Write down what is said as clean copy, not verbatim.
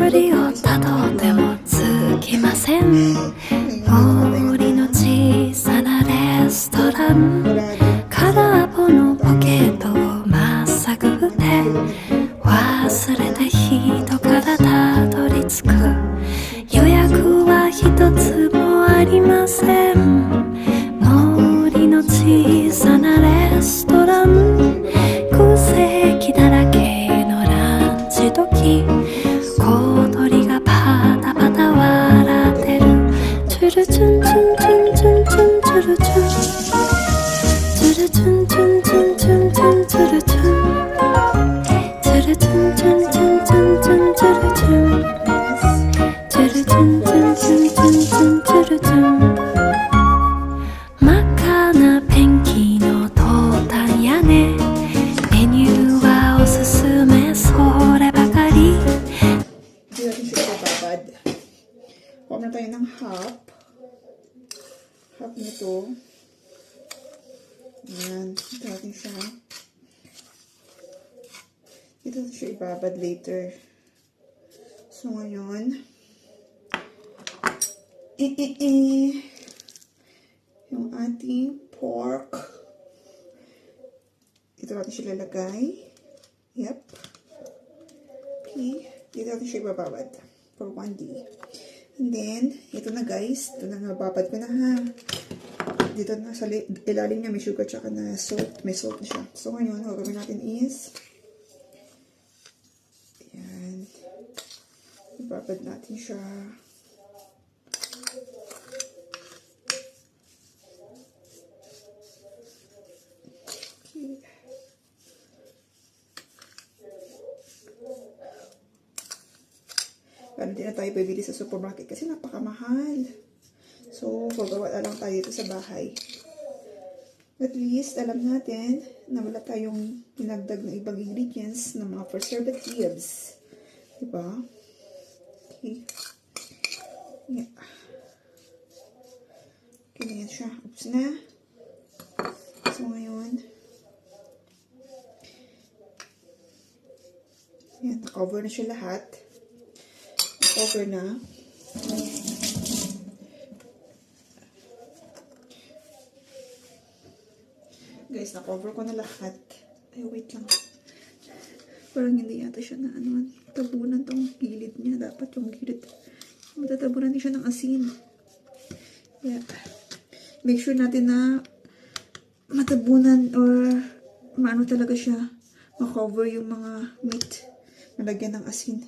ぶりをたどってもつきません。森の小さなレストラン、空っぽのポケットをまっさぐって忘れた人からたどり着く。予約は一つもありません。森の小さなレストラン、空席だらけのランチ時、小鳥がパタパタ笑ってる。チュルチュンチュンチュンチュンチュンチュルチュン、チュルチュンチュンチュンチュンチュンチュルチュン、チュルチュンチュンチュンチュンチュンチュルチュン、チュルチュンチュンチュンチュンチュンチュルチュン。真っ赤なペンキのトータン屋根、メニューはおすすめそればかり。Hindi natin siya ibababad. Kuha na tayo ng half. Half nito. Ayan. Ito natin siya. Ito natin siya ibabad later. So, ngayon, yung ating pork. Ito natin siya lalagay. Yep. Okay. Dito natin siya ibababad for 1D. And then, ito na guys. Ito na nababad ko na ha. Dito na sa ilalim niya may sugar tsaka na salt. May salt na siya. So ngayon, ang gagawin natin is ayan. Ibabad natin siya. Okay. Hindi na tayo bibili sa supermarket kasi napakamahal. So, gagawa na lang tayo dito sa bahay. At least, alam natin na wala tayong pinagdag na ibang ingredients ng mga preservatives. Diba? Okay. Yeah. Okay na yan siya. Oops na. So, ngayon, yan, cover na siya lahat. Over na. Guys, na-cover ko na lahat. Ay, wait lang. Parang hindi yata siya na tabunan tong gilid niya. Dapat yung gilid. Matatabunan din siya ng asin. Yeah. Make sure natin na matabunan or maano talaga siya. Ma-cover yung mga meat. Nalagyan ng asin.